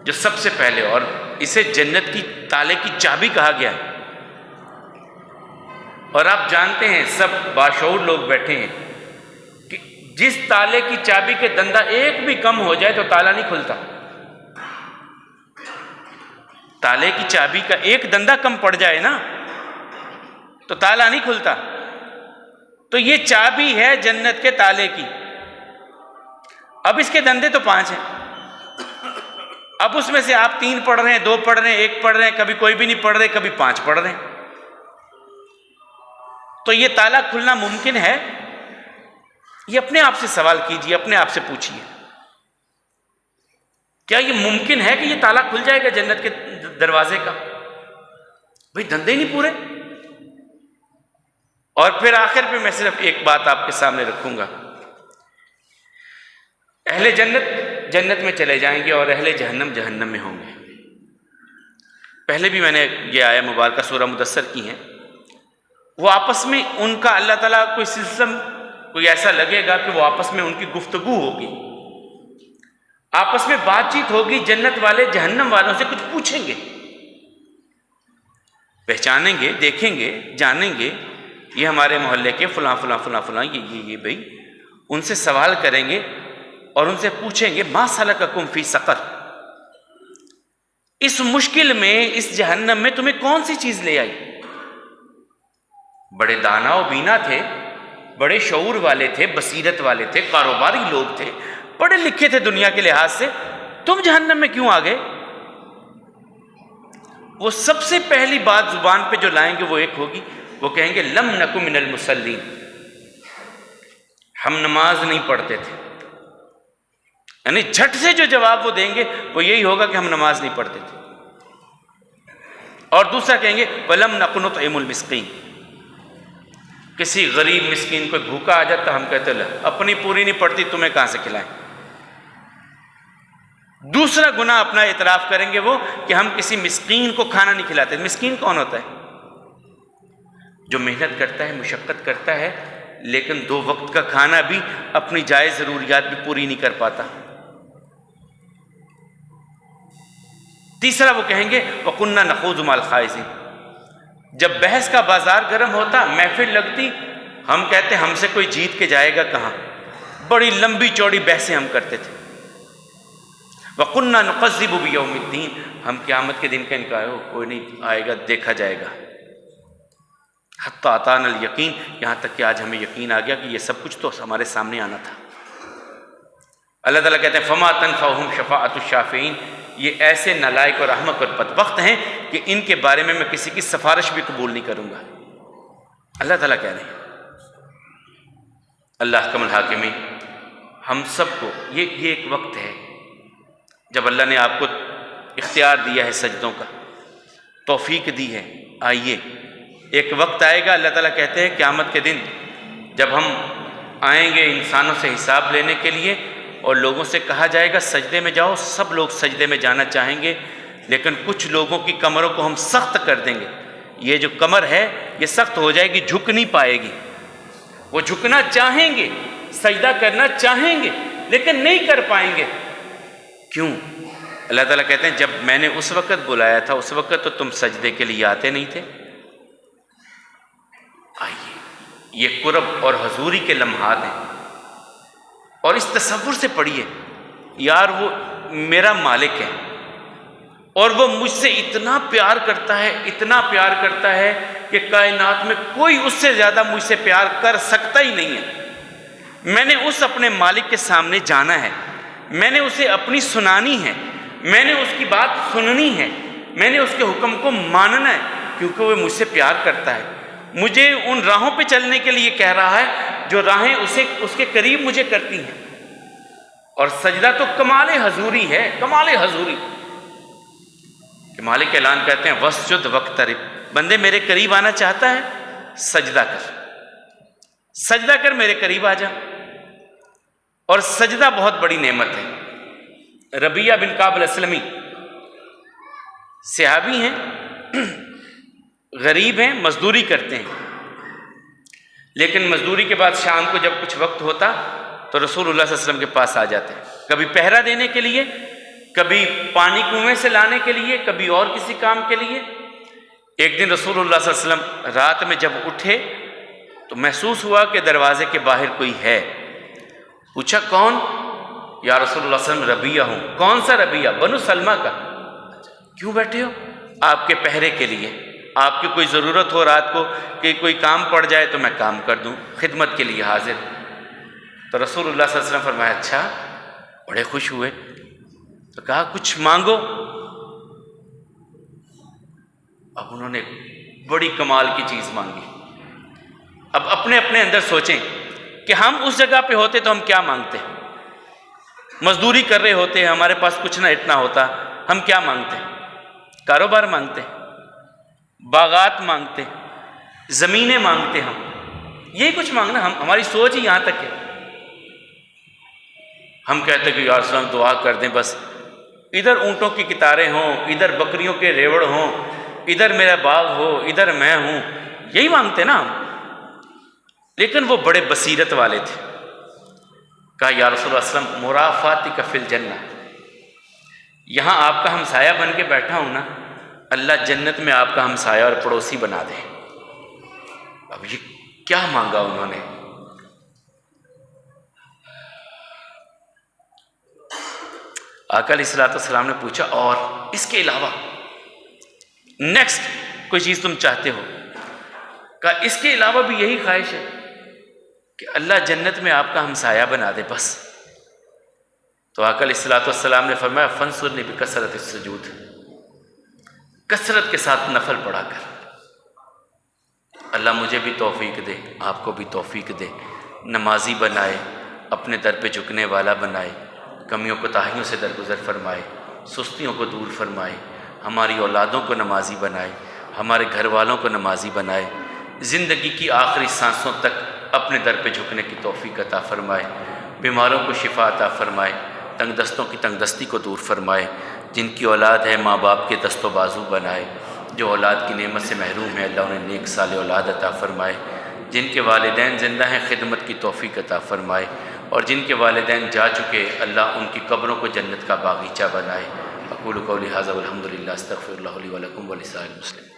جو سب سے پہلے، اور اسے جنت کی تالے کی چابی کہا گیا ہے۔ اور آپ جانتے ہیں، سب باشعور لوگ بیٹھے ہیں کہ جس تالے کی چابی کے دندہ ایک بھی کم ہو جائے تو تالا نہیں کھلتا۔ تالے کی چابی کا ایک دندہ کم پڑ جائے نا تو تالا نہیں کھلتا۔ تو یہ چابی ہے جنت کے تالے کی۔ اب اس کے دندے تو 5 ہیں، اب اس میں سے آپ 3 پڑھ رہے ہیں، 2 پڑھ رہے ہیں، 1 پڑھ رہے ہیں، کبھی کوئی بھی نہیں پڑھ رہے، کبھی 5 پڑھ رہے ہیں، تو یہ تالا کھلنا ممکن ہے؟ یہ اپنے آپ سے سوال کیجئے، اپنے آپ سے پوچھئے، کیا یہ ممکن ہے کہ یہ تالا کھل جائے گا جنت کے دروازے کا؟ بھئی دندے ہی نہیں پورے۔ اور پھر آخر پہ میں صرف ایک بات آپ کے سامنے رکھوں گا، اہل جنت جنت میں چلے جائیں گے اور اہل جہنم جہنم میں ہوں گے۔ پہلے بھی میں نے یہ آیا مبارکہ سورہ مدثر کی ہیں، وہ آپس میں ان کا اللہ تعالیٰ کوئی سلسلہ کوئی ایسا لگے گا کہ وہ آپس میں ان کی گفتگو ہوگی، آپس میں بات چیت ہوگی، جنت والے جہنم والوں سے کچھ پوچھیں گے، پہچانیں گے، دیکھیں گے، جانیں گے یہ ہمارے محلے کے فلاں فلاں فلاں فلاں یہ بھائی، ان سے سوال کریں گے اور ان سے پوچھیں گے ما سلککم فی سقر، اس مشکل میں، اس جہنم میں تمہیں کون سی چیز لے آئی؟ بڑے دانا و بینا تھے، بڑے شعور والے تھے، بصیرت والے تھے، کاروباری لوگ تھے، پڑھے لکھے تھے دنیا کے لحاظ سے، تم جہنم میں کیوں آ گئے؟ وہ سب سے پہلی بات زبان پہ جو لائیں گے وہ ایک ہوگی، وہ کہیں گے لم نکو من المصلین، ہم نماز نہیں پڑھتے تھے۔ یعنی جھٹ سے جو جواب وہ دیں گے وہ یہی ہوگا کہ ہم نماز نہیں پڑھتے تھے۔ اور دوسرا کہیں گے وَلَمْ نَكُ نُطْعِمُ الْمِسْكِينَ، کسی غریب مسکین کوئی بھوکا آ جاتا ہم کہتے ہیں اپنی پوری نہیں پڑتی تمہیں کہاں سے کھلائیں۔ دوسرا گناہ اپنا اعتراف کریں گے وہ کہ ہم کسی مسکین کو کھانا نہیں کھلاتے۔ مسکین کون ہوتا ہے؟ جو محنت کرتا ہے، مشقت کرتا ہے، لیکن 2 وقت کا کھانا بھی، اپنی جائز ضروریات بھی پوری نہیں کر پاتا۔ تیسرا وہ کہیں گے وَكُنَّا نَخُوضُ مَعَ الْخَائِضِينَ، جب بحث کا بازار گرم ہوتا، محفل لگتی، ہم کہتے ہم سے کوئی جیت کے جائے گا کہاں، بڑی لمبی چوڑی بحثیں ہم کرتے تھے۔ وَقُلْنَا نُقَذِّبُ بِيَوْمِ الدِّينِ، ہم قیامت کے دن کا انکار ہو کوئی نہیں آئے گا، دیکھا جائے گا۔ حَتَّى أَتَانَا الْيَقِينَ، یہاں تک کہ آج ہمیں یقین آ گیا کہ یہ سب کچھ تو ہمارے سامنے آنا تھا۔ اللہ تعالیٰ کہتے ہیں فَمَا تَنْفَعُهُمْ شَفَاعَةُ الشَّافِعِينَ، یہ ایسے نالائق اور احمق اور بدبخت ہیں کہ ان کے بارے میں کسی کی سفارش بھی قبول نہیں کروں گا۔ اللہ تعالیٰ کہہ رہے ہیں۔ اللہ حکم الحاکمین، ہم سب کو یہ ایک وقت ہے جب اللہ نے آپ کو اختیار دیا ہے سجدوں کا، توفیق دی ہے، آئیے ایک وقت آئے گا، اللہ تعالیٰ کہتے ہیں قیامت کے دن جب ہم آئیں گے انسانوں سے حساب لینے کے لیے اور لوگوں سے کہا جائے گا سجدے میں جاؤ، سب لوگ سجدے میں جانا چاہیں گے، لیکن کچھ لوگوں کی کمروں کو ہم سخت کر دیں گے۔ یہ جو کمر ہے یہ سخت ہو جائے گی، جھک نہیں پائے گی۔ وہ جھکنا چاہیں گے، سجدہ کرنا چاہیں گے، لیکن نہیں کر پائیں گے۔ کیوں؟ اللہ تعالیٰ کہتے ہیں جب میں نے اس وقت بلایا تھا اس وقت تو تم سجدے کے لیے آتے نہیں تھے۔ آئیے، یہ قرب اور حضوری کے لمحات ہیں، اور اس تصور سے پڑھیے یار وہ میرا مالک ہے اور وہ مجھ سے اتنا پیار کرتا ہے، اتنا پیار کرتا ہے کہ کائنات میں کوئی اس سے زیادہ مجھ سے پیار کر سکتا ہی نہیں ہے۔ میں نے اس اپنے مالک کے سامنے جانا ہے، میں نے اسے اپنی سنانی ہے، میں نے اس کی بات سننی ہے، میں نے اس کے حکم کو ماننا ہے، کیونکہ وہ مجھ سے پیار کرتا ہے۔ مجھے ان راہوں پہ چلنے کے لیے کہہ رہا ہے جو راہیں اس کے قریب مجھے کرتی ہیں۔ اور سجدہ تو کمال حضوری ہے، کمال حضوری کہ مالک اعلان کرتے ہیں وَاسْجُدْ وَاقْتَرِب، بندے میرے قریب آنا چاہتا ہے سجدہ کر، سجدہ کر میرے قریب آ جا۔ اور سجدہ بہت بڑی نعمت ہے۔ ربیہ بن کعب الاسلمی صحابی ہیں، غریب ہیں، مزدوری کرتے ہیں، لیکن مزدوری کے بعد شام کو جب کچھ وقت ہوتا تو رسول اللہ صلی اللہ علیہ وسلم کے پاس آ جاتے ہیں، کبھی پہرا دینے کے لیے، کبھی پانی کنویں سے لانے کے لیے، کبھی اور کسی کام کے لیے۔ ایک دن رسول اللہ صلی اللہ علیہ وسلم رات میں جب اٹھے تو محسوس ہوا کہ دروازے کے باہر کوئی ہے۔ پوچھا کون؟ یا رسول اللہ صلی اللہ علیہ وسلم ربیہ ہوں۔ کون سا ربیہ؟ بنو سلمہ کا۔ کیوں بیٹھے ہو؟ آپ کے پہرے کے لیے، آپ کی کوئی ضرورت ہو رات کو کہ کوئی کام پڑ جائے تو میں کام کر دوں، خدمت کے لیے حاضر۔ تو رسول اللہ صلی اللہ علیہ وسلم فرمایا اچھا، بڑے خوش ہوئے، تو کہا کچھ مانگو۔ اب انہوں نے بڑی کمال کی چیز مانگی۔ اب اپنے اپنے اندر سوچیں کہ ہم اس جگہ پہ ہوتے تو ہم کیا مانگتے؟ مزدوری کر رہے ہوتے، ہمارے پاس کچھ نہ اتنا ہوتا، ہم کیا مانگتے؟ کاروبار مانگتے، باغات مانگتے، زمینیں مانگتے، ہم یہی کچھ مانگنا، ہماری سوچ ہی یہاں تک ہے۔ ہم کہتے کہ یا رسول اللہ دعا کر دیں بس، ادھر اونٹوں کی قطاریں ہوں، ادھر بکریوں کے ریوڑ ہوں، ادھر میرا باغ ہو، ادھر میں ہوں، یہی مانگتے نا ہم۔ لیکن وہ بڑے بصیرت والے تھے۔ کہا یا رسول اللہ صلی اللہ علیہ وسلم مرافاتک فی الجنہ، یہاں آپ کا ہمسایہ بن کے بیٹھا ہوں نا، اللہ جنت میں آپ کا ہمسایہ اور پڑوسی بنا دے۔ اب یہ کیا مانگا انہوں نے؟ آقا علیہ الصلوۃ والسلام نے پوچھا اور اس کے علاوہ نیکسٹ کوئی چیز تم چاہتے ہو؟ کہا اس کے علاوہ بھی یہی خواہش ہے کہ اللہ جنت میں آپ کا ہمسایہ بنا دے بس۔ تو آقا علیہ الصلوۃ والسلام نے فرمایا فانصرنی بکثرۃ السجود، کثرت کے ساتھ نفل پڑھا کر۔ اللہ مجھے بھی توفیق دے، آپ کو بھی توفیق دے، نمازی بنائے، اپنے در پہ جھکنے والا بنائے، کمیوں کوتاہیوں سے درگزر فرمائے، سستیوں کو دور فرمائے، ہماری اولادوں کو نمازی بنائے، ہمارے گھر والوں کو نمازی بنائے، زندگی کی آخری سانسوں تک اپنے در پہ جھکنے کی توفیق عطا فرمائے، بیماروں کو شفا عطا فرمائے، تنگ دستوں کی تنگ دستی کو دور فرمائے، جن کی اولاد ہے ماں باپ کے دست و بازو بنائے، جو اولاد کی نعمت سے محروم ہے اللہ انہیں نیک صالح اولاد عطا فرمائے، جن کے والدین زندہ ہیں خدمت کی توفیق عطا فرمائے، اور جن کے والدین جا چکے اللہ ان کی قبروں کو جنت کا باغیچہ بنائے۔ اقول قولی ھذا والحمد للہ، استغفر اللہ لی ولکم ولسائر المسلمین۔